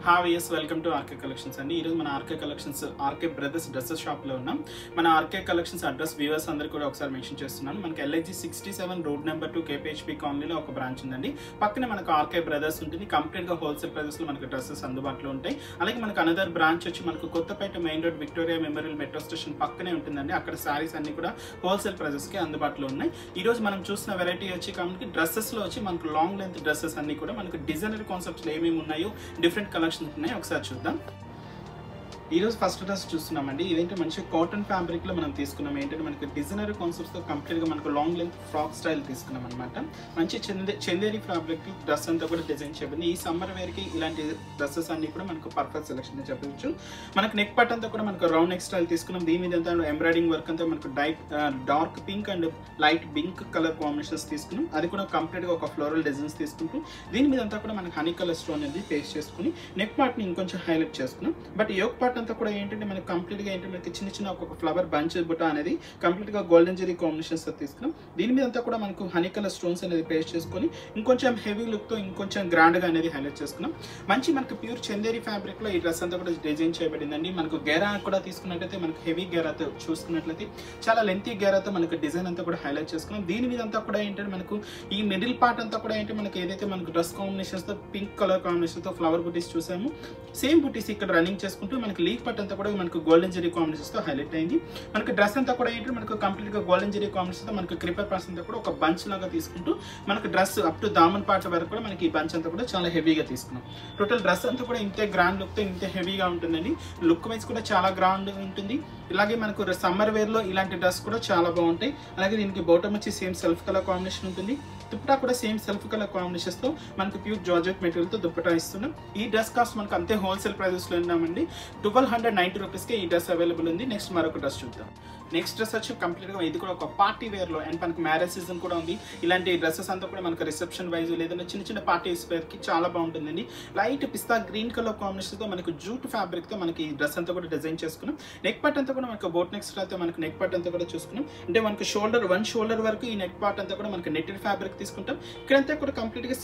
Hi yes welcome to RK collections అండి. ఈరోజు మన RK collections RK brothers dresses షాప్లో ఉన్నాం. మన ఆర్కే కలెక్షన్స్ అడ్రస్ వ్యూవర్స్ అందరికీ కూడా ఒకసారి మెన్షన్ చేస్తున్నాను. మనకి LIG 67 రోడ్ నెంబర్ 2 KPHP కాలనీలో ఒక బ్రాంచ్ ఉందండి. పక్కనే మనకు ఆర్కే బ్రదర్స్ ఉంటుంది. కంప్లీట్గా హోల్సేల్ ప్రైజెస్లో మనకు డ్రెస్సెస్ అందుబాటులో ఉంటాయి. అలాగే మనకు అనదర్ బ్రాంచ్ వచ్చి మనకు Kothapet main road Victoria Memorial metro station పక్కనే ఉంటుందండి. అక్కడ శారీస్ అన్ని కూడా హోల్సేల్ ప్రైజెస్కి అందుబాటులో ఉన్నాయి. ఈరోజు మనం చూసిన వెరైటీ వచ్చి మనకి డ్రెస్సెస్లో వచ్చి మనకు లాంగ్ లెంత్ డ్రెస్సెస్ అన్ని కూడా మనకు డిజైనర్ కాన్సెప్ట్స్లో ఏమేమి ఉన్నాయో డిఫరెంట్ కలెక్షన్స్ ఉన్నాయి. ఒకసారి చూద్దాం. ఈరోజు ఫస్ట్ డ్రెస్ చూస్తున్నామండి. ఇదేంటి మంచి కాటన్ ఫ్యాబ్రిక్ లో మనం తీసుకున్నాం. ఏంటంటే మనకి డిజైనర్ కాన్సెప్ట్స్ తో కంప్లీట్ గా మనకు లాంగ్ లెంత్ ఫ్రాక్ స్టైల్ తీసుకున్నాం అనమాట. మంచి చందేరి ఫ్యాబ్రిక్ డ్రెస్ అంతా కూడా డిజైన్ చేయబడింది. ఈ సమ్మర్ వేర్ కి ఇలాంటి డ్రెస్సెస్ అన్ని కూడా మనకు పర్ఫెక్ట్ సెలెక్షన్ చెప్పవచ్చు. మనకు నెక్ పార్ట్ అంతా కూడా మనకు రౌండ్ నెక్ స్టైల్ తీసుకున్నాం. దీని మీద అంతా ఎంబ్రాయిడింగ్ వర్క్ అంతా మనకు dark pink and light pink colour combinations తీసుకున్నాం. అది కూడా కంప్లీట్ గా ఒక ఫ్లోరల్ డిజైన్స్ తీసుకుంటూ దీని మీద అంతా కూడా మనకు హనీ కలర్ స్టోన్ అనేది పేస్ట్ చేసుకుని నెక్ పార్ట్ ని ఇంకొంచెం హైలైట్ చేసుకున్నాం. బట్ యోక్ పార్ట్ అంతా కూడా ఏంటంటే మనకి కంప్లీట్ గా ఏంటంటే మనకి చిన్న చిన్న ఒక ఫ్లవర్ బంచ్ బుట్ట అనేది కంప్లీట్ గా గోల్డెన్ జెరీ కాంబినేషన్స్ తో తీసుకున్నాం. దీని మీద అంతా కూడా మనకు హనీ కలర్ స్టోన్స్ అనేది పేస్ట్ చేసుకుని ఇంకొంచెం హెవీ లుక్ తో ఇంకొంచెం గ్రాండ్ గా అనేది హైలైట్ చేసుకున్నాం. మంచి మనకు ప్యూర్ చందేరి ఫ్యాబ్రిక్ లో ఈ డ్రెస్ అంతా కూడా డిజైన్ చేయబడిందండి. మనకు గేరా కూడా తీసుకున్నట్లయితే మనకు హెవీ గేరాతో చూసుకున్నట్లయితే చాలా లెంతీ గేరాతో మనకు డిజైన్ అంతా కూడా హైలైట్ చేసుకున్నాం. దీని మీద అంతా కూడా ఏంటంటే మనకు ఈ మిడిల్ పార్ట్ అంతా కూడా ఏంటంటే మనకి ఏదైతే మనకు డ్రెస్ కాంబినేషన్స్ తో పింక్ కలర్ కాంబినేషన్ తో ఫ్లవర్ బుటీస్ చూసాము. సేమ్ బుటీస్ ఇక్కడ రన్నింగ్ చేసుకుంటూ మనకి లీఫ్ పార్ట్ అంతా కూడా మనకు గోల్డెన్ జెరీ కాంబినేషన్స్ తో హైలైట్ అయింది. మనకు డ్రెస్ అంతా కూడా ఏంటంటే మనకు కంప్లీట్ గా గోల్డెన్ జెరీ కాంబినేషన్ తో మనకు క్రిపర్ పార్ట్స్ అంతా కూడా ఒక బంచ్ లాగా తీసుకుంటూ మనకు dress up to Daman part వరకు కూడా మనకి ఈ బంచ్ అంతా కూడా చాలా హెవీగా తీసుకున్నాం. టోటల్ డ్రెస్ అంతా కూడా ఇంతే గ్రాండ్ లుక్ తో ఇంతే హెవీగా ఉంటుందండి. లుక్ వైజ్ కూడా చాలా గ్రాండ్ ఉంటుంది. ఇలాగే మనకు సమ్మర్ వేర్ లో ఇలాంటి డ్రెస్ కూడా చాలా బాగుంటాయి. అలాగే దీనికి బాటమ్ వచ్చి సేమ్ సెల్ఫ్ కలర్ కాంబినేషన్ ఉంటుంది. దుప్పటా కూడా సేమ్ సెల్ఫ్ కలర్ కాంబినేషన్స్ తో మనకు ప్యూర్ జార్జెట్ మెటీరియల్ తో దుప్పటా ఇస్తున్నాం. ఈ డ్రెస్ కాస్ట్ మనకు అంతే హోల్సేల్ ప్రైజెస్ లో ఉన్నామండి. 1290 రూపీస్ కి ఈ డ్రెస్ అవైలబుల్ ఉంది. నెక్స్ట్ మరొక డ్రెస్ చూద్దాం. నెక్స్ట్ డ్రెస్ వచ్చి కంప్లీట్ గా ఇది కూడా ఒక పార్టీ వేర్ లో అండ్ మనకి మ్యారేజ్ సీజన్ కూడా ఉంది. ఇలాంటి డ్రెస్సెస్ అంతా కూడా మనకు రిసెప్షన్ వైజ్ లేదంటే చిన్న చిన్న పార్టీస్ వేర్ కి చాలా బాగుంటుందండి. లైట్ పిస్తా గ్రీన్ కలర్ కాంబినేషన్ తో మనకు జూట్ ఫ్యాబ్రిక్ తో మనకి ఈ డ్రెస్ అంతా కూడా డిజైన్ చేసుకున్నాం. నెక్ పార్ట్ అంతా కూడా మనకు బోట్ నెక్ స్టైల్ తో మనకు నెక్ పార్ట్ అంతా కూడా చూసుకున్నాం. అంటే మనకు వన్ షోల్డర్ వరకు ఈ నెక్ పార్ట్ అంతా కూడా మనకు నెట్టెడ్ ఫ్యాబ్రిక్ తీసుకుంటాం. ఇక్కడంతా కూడా కంప్లీట్ గా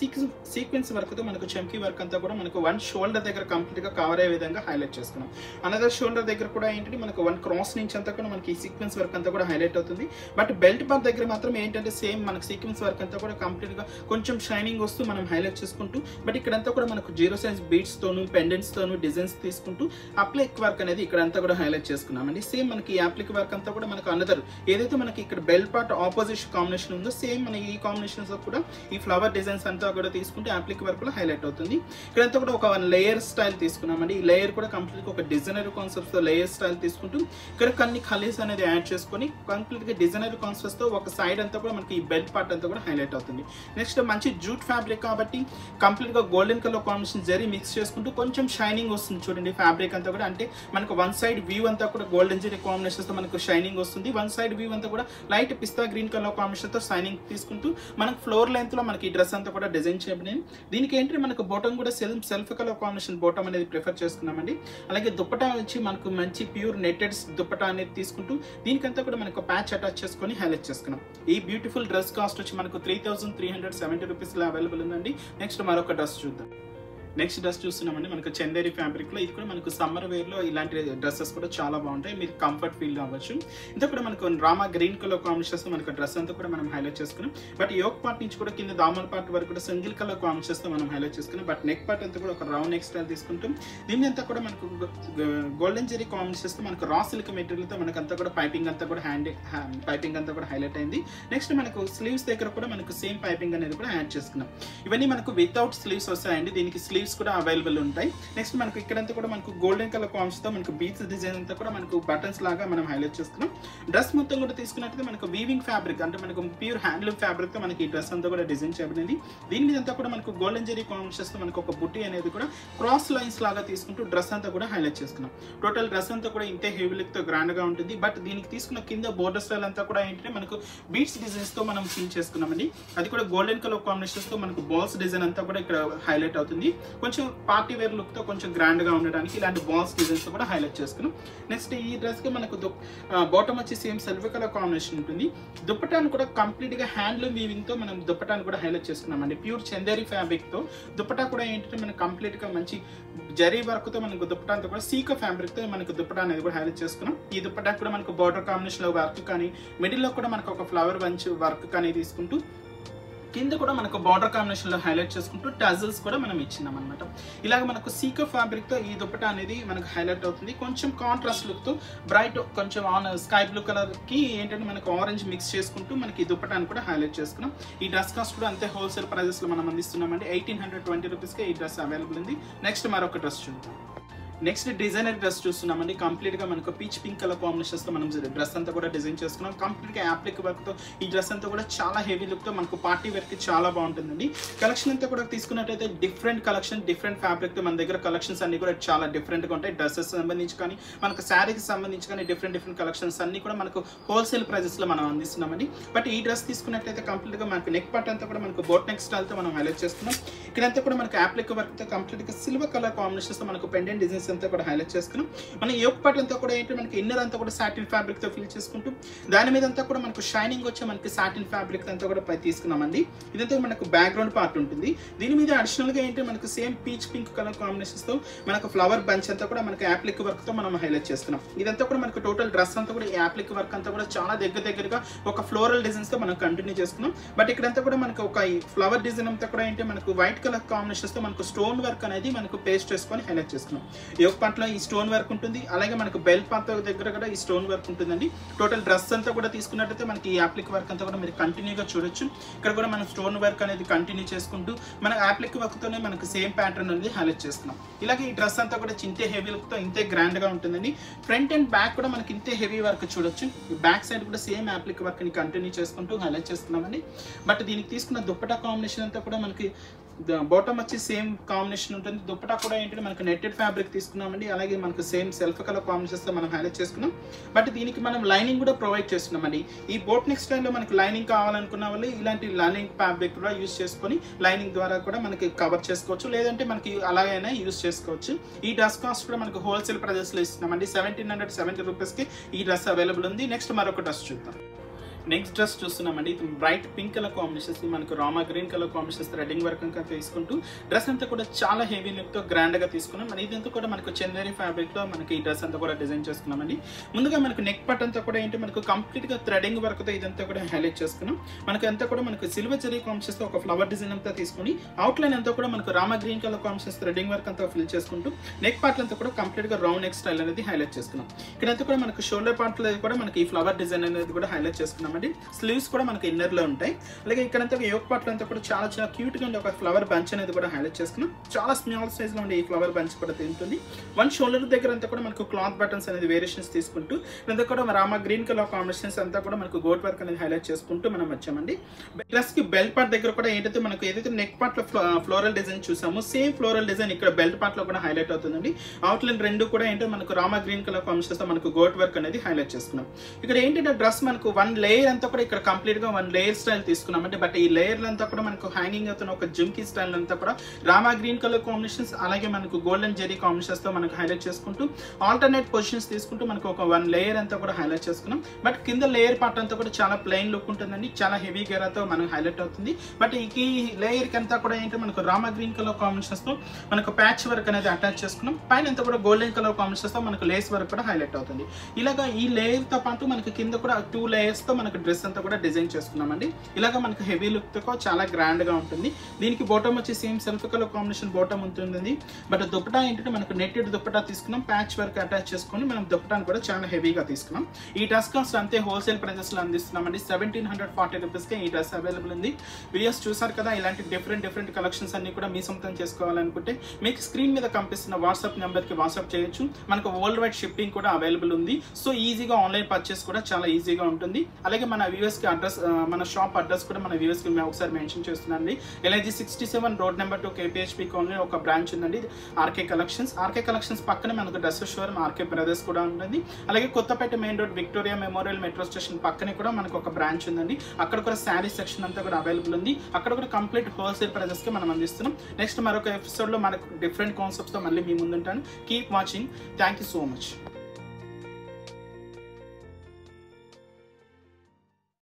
సీక్వెన్స్ వర్క్ తో మనకు చంకీ వర్క్ అంతా కూడా మనకు వన్ షోల్డర్ దగ్గర కంప్లీట్ గా కవర్ అయ్యే విధంగా హైలైట్ చేసుకున్నాం. అనదర్ షోల్డర్ దగ్గర కూడా ఏంటంటే మనకు వన్ క్రాస్ నుంచి అంతా కూడా మనకి ఈ సీక్వెన్స్ వర్క్ అంతా కూడా హైలైట్ అవుతుంది. బట్ బెల్ట్ పార్ట్ దగ్గర మాత్రం ఏంటంటే సేమ్ మనకు సీక్వెన్స్ వర్క్ అంతా కూడా కంప్లీట్ గా కొంచెం షైనింగ్ వస్తూ మనం హైలైట్ చేసుకుంటూ బట్ ఇక్కడంతా కూడా మనకు జీరో సైజ్ బీడ్స్ తోను పెండెంట్స్ తోను డిజైన్స్ తీసుకుంటూ అప్లిక్ వర్క్ అనేది ఇక్కడంతా కూడా హైలైట్ చేసుకున్నామండి. సేమ్ మనకి ఈ అప్లిక్ వర్క్ అంతా కూడా మనకు అనదర్ ఏదైతే మనకి ఇక్కడ బెల్ట్ పార్ట్ ఆపోజిట్ కాంబినేషన్ ఉందో సేమ్ మన ఈ కాంబినేషన్స్ కూడా ఈ ఫ్లవర్ డిజైన్స్ అంతా కూడా తీసుకుంటే అప్లిక్ వర్క్ లో హైలైట్ అవుతుంది. ఇక్కడంతా కూడా ఒక లేయర్ స్టైల్ తీసుకున్నామండి. ఈ లేయర్ కూడా కంప్లీట్ గా ఒక డిజైనర్ కాన్సెప్ట్ తో లేయర్ స్టైల్ తీసుకుంటూ ఇక్కడ కొన్ని కలీస్ అనేది యాడ్ చేసుకొని కంప్లీట్ గా డిజైనర్ కాన్సెప్ట్స్ తో ఒక సైడ్ అంతా కూడా మనకి ఈ బెల్ట్ పార్ట్ అంతా కూడా హైలైట్ అవుతుంది. నెక్స్ట్ మంచి జూట్ ఫ్యాబ్రిక్ కాబట్టి కంప్లీట్ గా golden colour combination zari mix చేసుకుంటూ కొంచెం షైనింగ్ వస్తుంది చూడండి ఫ్యాబ్రిక్ అంతా కూడా. అంటే మనకు వన్ సైడ్ వ్యూ అంతా కూడా గోల్డెన్ జరీ కాంబినేషన్స్ తో మనకు షైనింగ్ వస్తుంది. వన్ సైడ్ వ్యూ అంతా కూడా లైట్ పిస్తా గ్రీన్ కలర్ కాంబినేషన్ తో షైనింగ్ తీసుకుంటూ మనకు ఫ్లోర్ లెంత్ లో మనకి ఈ డ్రెస్ అంతా కూడా డిజైన్ చేయబడింది. దీనికి ఏంటంటే మనకు బాటమ్ కూడా సెల్ఫ్ కలర్ కాంబినేషన్ బాటమ్ అనేది ప్రిఫర్ చేసుకున్నామండి. అలాగే దుప్పటా వచ్చి మనకు మంచి ప్యూర్ నెట్టెడ్ దుప్పటా అనేది తీసుకుంటూ దీనికంతా కూడా మనకు ప్యాచ్ అటాచ్ చేసుకొని హైలైట్ చేసుకున్నాం. ఈ బ్యూటిఫుల్ డ్రెస్ కాస్ట్ వచ్చి మనకు 3370 రూపీస్ లో అవైలబుల్ ఉందండి. నెక్స్ట్ మరొక డ్రెస్ చూద్దాం. నెక్స్ట్ డ్రెస్ చూస్తున్నామండి మనకు చందేరి ఫ్యాబ్రిక్ లో. ఇది కూడా మనకు సమ్మర్ వేర్ లో ఇలాంటి డ్రెస్సెస్ కూడా చాలా బాగుంటాయి. మీరు కంఫర్ట్ ఫీల్ అవ్వచ్చు. ఇంత కూడా మనకు రామా గ్రీన్ కలర్ కాంబినేషన్స్ మనకు డ్రెస్ అంతా కూడా మనం హైలైట్ చేసుకున్నాం. బట్ యోక్ పార్ట్ నుంచి కూడా కింద దామన్ పార్ట్ వరకు కూడా సింగిల్ కలర్ కాంబినేషన్స్ తో మనం హైలైట్ చేసుకున్నాం. బట్ నెక్ పార్ట్ అంతా కూడా ఒక రౌండ్ నెక్ స్టైల్ తీసుకుంటాం. దీని అంతా కూడా మనకు గోల్డెన్ జెరీ కాంబినేషన్స్ తో మనకు రా సిల్క్ మెటీరియల్ తో మనకు అంతా కూడా పైపింగ్ అంతా కూడా పైపింగ్ అంతా కూడా హైలైట్ అయింది. నెక్స్ట్ మనకు స్లీవ్స్ దగ్గర కూడా మనకు సేమ్ పైపింగ్ అనేది కూడా యాడ్ చేసుకున్నాం. ఇవన్నీ మనకు వితౌట్ స్లీవ్స్ వస్తాయండి. దీనికి స్లీవ్స్ కూడా అవైలబుల్ ఉంటాయి. నెక్స్ట్ మనకు ఇక్కడంతా కూడా మనకు గోల్డెన్ కలర్ కాంబినేషన్ తో మనకు బీట్స్ డిజైన్ అంతా కూడా మనకు బటన్స్ లాగా మనం హైలైట్ చేసుకున్నాం. డ్రెస్ మొత్తం కూడా తీసుకున్నట్లయితే మనకు వీవింగ్ ఫ్యాబ్రిక్ అంటే మనకు ప్యూర్ హ్యాండ్లూమ్ ఫ్యాబ్రిక్ తో మనకి ఈ డ్రెస్ అంతా కూడా డిజైన్ చేయబడింది. దీని మీద అంతా కూడా మనకు గోల్డెన్ జెరీ కాంబినేషన్స్ తో మనకు ఒక బుట్టి అనేది కూడా క్రాస్ లైన్స్ లాగా తీసుకుంటూ డ్రెస్ అంతా కూడా హైలైట్ చేసుకున్నాం. టోటల్ డ్రెస్ అంతా కూడా ఇంతే హెవీ లుక్ తో గ్రాండ్ గా ఉంటుంది. బట్ దీనికి తీసుకున్న కింద బోర్డర్ స్టైల్ అంతా కూడా ఏంటంటే మనకు బీట్స్ డిజైన్స్ తో మనం ఫిల్ చేసుకున్నామండి. అది కూడా గోల్డెన్ కలర్ కాంబినేషన్స్ తో మనకు బాల్స్ డిజైన్ అంతా కూడా ఇక్కడ హైలైట్ అవుతుంది. కొంచెం పార్టీ వేర్ లుక్తో కొంచెం గ్రాండ్గా ఉండడానికి ఇలాంటి బాల్స్ డిజైన్స్ కూడా హైలైట్ చేసుకున్నాం. నెక్స్ట్ ఈ డ్రెస్కి మనకు బాటమ్ వచ్చి సేమ్ సిల్వర్ కలర్ కాంబినేషన్ ఉంటుంది. దుప్పటాను కూడా కంప్లీట్గా హ్యాండ్లూమ్ వీవింగ్తో మనం దుప్పటాను కూడా హైలైట్ చేసుకున్నామండి. ప్యూర్ చందేరి ఫ్యాబ్రిక్తో దుప్పటా కూడా ఏంటంటే మనకు కంప్లీట్గా మంచి జరీ వర్క్తో మనకు దుప్పటాంతో కూడా సీక ఫ్యాబ్రిక్తో మనకు దుప్పటా అనేది కూడా హైలైట్ చేసుకున్నాం. ఈ దుప్పటా కూడా మనకు బార్డర్ కాంబినేషన్లో వర్క్ కానీ మిడిల్లో కూడా మనకు ఒక ఫ్లవర్ బంచ్ వర్క్ కానీ తీసుకుంటూ కింద కూడా మనకు బార్డర్ కాంబినేషన్లో హైలైట్ చేసుకుంటూ టజల్స్ కూడా మనం ఇచ్చినాం అనమాట. ఇలాగ మనకు సీక ఫ్యాబ్రిక్తో ఈ దుప్పటా అనేది మనకు హైలైట్ అవుతుంది. కొంచెం కాంట్రాస్ట్ లుక్తో బ్రైట్ కొంచెం స్కై బ్లూ కలర్కి ఏంటంటే మనకు ఆరెంజ్ మిక్స్ చేసుకుంటూ మనకి ఈ దుప్పటాన్ని కూడా హైలైట్ చేసుకున్నాం. ఈ డ్రెస్ కాస్ట్ కూడా అంతే హోల్సేల్ ప్రైజెస్లో మనం అందిస్తున్నామండి. 1820 రూపీస్కే ఈ డ్రెస్ అవైలబుల్ ఉంది. నెక్స్ట్ మరొక డ్రెస్ చూద్దాం. నెక్స్ట్ డిజైనర్ డ్రెస్ చూస్తున్నామండి. కంప్లీట్గా మనకు పీచ్ పింక్ కలర్ కాంబినేషన్స్తో మనం డ్రెస్ అంతా కూడా డిజైన్ చేసుకున్నాం. కంప్లీట్గా యాప్లిక్ వర్క్తో ఈ డ్రెస్ అంతా కూడా చాలా హెవీ లుక్తో మనకు పార్టీ వేర్కి చాలా బాగుంటుందండి. కలెక్షన్ అంతా కూడా తీసుకున్నట్టయితే డిఫరెంట్ కలెక్షన్ డిఫరెంట్ ఫ్యాబ్రిక్తో మన దగ్గర కలెక్షన్స్ అన్ని కూడా చాలా డిఫరెంట్గా ఉంటాయి. డ్రెస్సెస్ సంబంధించి కానీ మనకు శారీకి సంబంధించి కానీ డిఫరెంట్ కలెక్షన్స్ అన్ని కూడా మనకు హోల్సేల్ ప్రైజెస్లో మనం అందిస్తున్నామండి. బట్ ఈ డ్రెస్ తీసుకున్నట్టయితే కంప్లీట్గా మనకు నెక్ పార్ట్ అంతా కూడా మనకు బోట్ నెక్ స్టైల్తో మనం హైలైట్ చేస్తున్నాం. ఇక్కడంతా కూడా మనకు యాప్లిక్ వర్క్తో కంప్లీట్గా సిల్వర్ కలర్ కాంబినేషన్స్తో మనకు పెండెంట్ డిజైన్స్ అంతా కూడా హైలైట్ చేసుకున్నాం. మన యోక్ పార్ట్ అంతా కూడా ఏంటంటే మనకి ఇన్నర్ అంతా కూడా సాటిన్ ఫ్యాబ్రిక్ తో ఫిల్ చేసుకుంటూ దాని మీద అంతా కూడా మనకు షైనింగ్ వచ్చే మనకి సాటిన్ ఫ్యాబ్రిక్ అంతా కూడా పై తీసుకున్నామండి. ఇదంతా మనకు బ్యాక్గ్రౌండ్ పార్ట్ ఉంటుంది. దీని మీద అడిషనల్ గా ఏంటంటే మనకు same peach pink colour combinations తో మనకు ఫ్లవర్ బంచ్ అంతా కూడా మనకు యాప్లిక్ వర్క్ తో మనం హైలైట్ చేసుకున్నాం. ఇదంతా కూడా మనకు టోటల్ డ్రెస్ అంతా కూడా యాప్లిక్ వర్క్ అంతా కూడా చాలా దగ్గరగా ఒక ఫ్లోరల్ డిజైన్స్ తో మనం కంటిన్యూ చేసుకున్నాం. బట్ ఇక్కడంతా కూడా మనకు ఒక ఫ్లవర్ డిజైన్ అంతా కూడా ఏంటంటే మనకు వైట్ కలర్ కాంబినేషన్స్ తో మనకు స్టోన్ వర్క్ అనేది మనకు పేస్ట్ చేసుకొని హైలైట్ చేసుకున్నాం. యోక్ పార్ట్ లో ఈ స్టోన్ వర్క్ ఉంటుంది. అలాగే మనకు బెల్ట్ పార్ట్ దగ్గర కూడా ఈ స్టోన్ వర్క్ ఉంటుందండి. టోటల్ డ్రెస్ అంతా కూడా తీసుకున్నట్టయితే మనకి ఈ యాప్లిక్ వర్క్ అంతా కూడా మీరు కంటిన్యూగా చూడొచ్చు. ఇక్కడ కూడా మనం స్టోన్ వర్క్ అనేది కంటిన్యూ చేసుకుంటూ మన యాప్లిక్ వర్క్ తోనే మనకు సేమ్ ప్యాటర్న్ అనేది హైలైట్ చేసుకున్నాం. ఇలాగే ఈ డ్రెస్ అంతా కూడా ఇంతే హెవీ లుక్ తో ఇంతే గ్రాండ్ గా ఉంటుందండి. ఫ్రంట్ అండ్ బ్యాక్ కూడా మనకి ఇంతే హెవీ వర్క్ చూడొచ్చు. బ్యాక్ సైడ్ కూడా సేమ్ యాప్లిక్ వర్క్ ని కంటిన్యూ చేసుకుంటూ హైలైట్ చేస్తున్నామండి. బట్ దీనికి తీసుకున్న దుప్పటా కాంబినేషన్ అంతా కూడా మనకి బాటమ్ వచ్చి సేమ్ కాంబినేషన్ ఉంటుంది. దుప్పటా కూడా ఏంటంటే మనకు నెట్టెడ్ ఫ్యాబ్రిక్ తీసుకున్నామండి. అలాగే మనకు సేమ్ సెల్ఫ్ కలర్ కాంబినేషన్స్ తో మనం హైలైట్ చేసుకున్నాం. బట్ దీనికి మనం లైనింగ్ కూడా ప్రొవైడ్ చేస్తున్నామండి. ఈ బోట్ నెక్ స్టైల్లో మనకి లైనింగ్ కావాలనుకున్న వాళ్ళు ఇలాంటి లైనింగ్ ఫ్యాబ్రిక్ కూడా యూజ్ చేసుకొని లైనింగ్ ద్వారా కూడా మనకి కవర్ చేసుకోవచ్చు. లేదంటే మనకి అలాగైనా యూజ్ చేసుకోవచ్చు. ఈ డ్రెస్ కాస్ట్ కూడా మనకు హోల్సేల్ ప్రైజెస్లో ఇస్తున్నామండి. 1770 రూపీస్కి ఈ డ్రెస్ అవైలబుల్ ఉంది. నెక్స్ట్ మరొక డ్రెస్ చూద్దాం. నెక్స్ట్ డ్రెస్ చూస్తున్నామండి. ఇది బ్రైట్ పింక్ కలర్ కాంబినేషన్స్ మనకు Rama green colour combinations threading work ఇంకా తీసుకుంటూ డ్రెస్ అంతా కూడా చాలా హెవీ లుక్ తో గ్రాండ్ గా తీసుకున్నాం. మన ఇదంతా కూడా మనకు చందేరి ఫ్యాబ్రిక్ లో మనకి ఈ డ్రెస్ అంతా కూడా డిజైన్ చేసుకున్నామండి. ముందుగా మనకు నెక్ పార్ట్ అంతా కూడా ఏంటి మనకు కంప్లీట్ గా థ్రెడ్డింగ్ వర్క్ తో ఇదంతా కూడా హైలైట్ చేసుకున్నాం. మనకు అంతా కూడా మనకు సిల్వర్ జరీ కాంబినేషన్స్ తో ఒక ఫ్లవర్ డిజైన్ అంతా తీసుకుని అవుట్ లైన్ అంతా కూడా మనకు Rama green colour combinations threading work అంతా ఫిల్ చేసుకుంటూ నెక్ పార్ట్ అంతా కూడా కంప్లీట్ గా రౌండ్ నెక్ స్టైల్ అనేది హైలైట్ చేసుకున్నాం. ఇక్కడంతా కూడా మనకు షోల్డర్ పార్ట్ లో కూడా మనకి ఈ ఫ్లవర్ డిజైన్ అనేది కూడా హైలైట్ చేసుకున్నామండి. స్లీవ్స్ కూడా మనకి ఇన్నర్ లో ఉంటాయి. అలాగే ఇక్కడంతా యోక్ పార్ట్ అంతా కూడా చాలా క్యూట్ గా ఉండే ఒక ఫ్లవర్ బంచ్ అనేది కూడా హైలైట్ చేసుకున్నాం. చాలా స్మాల్ సైజ్ లో ఉండే ఈ ఫ్లవర్ బంచ్ కూడా తింటుంది. వన్ షోల్డర్ దగ్గర అంతా కూడా మనకు క్లాత్ బటన్స్ అనేది వేరియేషన్స్ తీసుకుంటూ ఇదంతా కూడా రామా గ్రీన్ కలర్ కాంబినేషన్స్ అంతా కూడా మనకు గోట్ వర్క్ అనేది హైలైట్ చేసుకుంటూ మనం వచ్చామండి. డ్రెస్ కి బెల్ట్ పార్ట్ దగ్గర కూడా ఏంటంటే మనకు ఏదైతే నెక్ పార్ట్ లో ఫ్లోరల్ డిజైన్ చూసామో సేమ్ ఫ్లోరల్ డిజైన్ ఇక్కడ బెల్ట్ పార్ట్ లో కూడా హైలైట్ అవుతుందండి. అవుట్ లైన్ రెండు కూడా ఏంటంటే మనకు రామా గ్రీన్ కలర్ కాంబినేషన్స్ తో మనకు గోట్ వర్క్ అనేది హైలైట్ చేసుకున్నాం. ఇక్కడ ఏంటంటే డ్రెస్ మనకు వన్ లేయర్ అంతా కూడా ఇక్కడ కంప్లీట్ గా వన్ లేయర్ స్టైల్ తీసుకున్నామంటే బట్ ఈ లేయర్ అంతా కూడా మనకు హ్యాంగింగ్ అవుతున్న ఒక జుమ్కీ స్టైల్ అంతా కూడా రామా గ్రీన్ కలర్ కాంబినేషన్స్ అలాగే మనకు గోల్డెన్ జెరీ కాంబినేషన్స్ తో మనకు హైలైట్ చేసుకుంటూ ఆల్టర్నేట్ పొజిషన్స్ తీసుకుంటూ మనకు ఒక వన్ లేయర్ అంతా కూడా హైలైట్ చేసుకున్నాం. బట్ కింద లేయర్ పార్ట్ అంతా కూడా చాలా ప్లెయిన్ లుక్ ఉంటుందండి. చాలా హెవీ గేరాతో మనకు హైలైట్ అవుతుంది. బట్ ఈ లేయర్ కి అంతా కూడా ఏంటంటే మనకు రామా గ్రీన్ కలర్ కాంబినేషన్స్ తో మనకు ప్యాచ్ వర్క్ అనేది అటాచ్ చేసుకున్నాం. పైన అంతా కూడా గోల్డెన్ కలర్ కాంబినేషన్స్ తో మనకు లేస్ వర్క్ కూడా హైలైట్ అవుతుంది. ఇలాగా ఈ లేయర్ తో పాటు మనకి కింద కూడా 2 లేయర్స్ తో మనకు డ్రెస్ అంతా కూడా డిజైన్ చేసుకున్నామండి. ఇలాగా మనకు హెవీ లుక్ తో చాలా గ్రాండ్ గా ఉంటుంది. దీనికి బాటమ్ వచ్చి same self colour combination bottom ఉంటుంది. బట్ దుప్పటా ఏంటంటే మనకు నెట్టెడ్ దుప్పటా తీసుకున్నాం. ప్యాచ్ వర్క్ అటాచ్ చేసుకొని మనం దుప్పటాను కూడా చాలా హెవీగా తీసుకున్నాం. ఈ డ్రెస్ కాస్ట్ అంతే హోల్సేల్ ప్రైజెస్ లో అందిస్తున్నామండి. 1740 రూపీస్ కి ఈ డ్రెస్ అవైలబుల్ ఉంది. వీడియోస్ చూసారు కదా. ఇలాంటి డిఫరెంట్ కలెక్షన్స్ అన్ని కూడా మీ సొంతం చేసుకోవాలనుకుంటే మీకు స్క్రీన్ మీద కనిపిస్తున్న వాట్సాప్ నెంబర్ కి వాట్సాప్ చేయొచ్చు. మనకు వరల్డ్ వైడ్ షిప్పింగ్ కూడా అవైలబుల్ ఉంది. సో ఈజీగా ఆన్లైన్ పర్చేస్ కూడా చాలా ఈజీగా ఉంటుంది. అలాగే అలాగే మన వ్యూవర్స్ కి అడ్రస్, మన షాప్ అడ్రస్ కూడా మన వ్యూవర్స్ కి ఒకసారి మెన్షన్ చేస్తున్నానండి. LIG 67 road number 2 KPHP colony ఒక బ్రాంచ్ ఉందండి, ఆర్కే కలెక్షన్స్. ఆర్కే కలెక్షన్స్ పక్కనే మనకు డ్రెస్ షోరూమ్ ఆర్కే బ్రదర్స్ కూడా ఉంటుంది. అలాగే Kothapet main road Victoria Memorial metro station పక్కనే కూడా మనకు ఒక బ్రాంచ్ ఉందండి. అక్కడ కూడా శారీ సెక్షన్ అంతా కూడా అవైలబుల్ ఉంది. అక్కడ కూడా కంప్లీట్ హోల్సేల్ ప్రైజెస్ కి మనం అందిస్తున్నాం. నెక్స్ట్ మరొక ఎపిసోడ్ లో మనకు డిఫరెంట్ కాన్సెప్ట్స్ తో మళ్ళీ మీ ముందుంటాను. Keep watching. Thank you so much.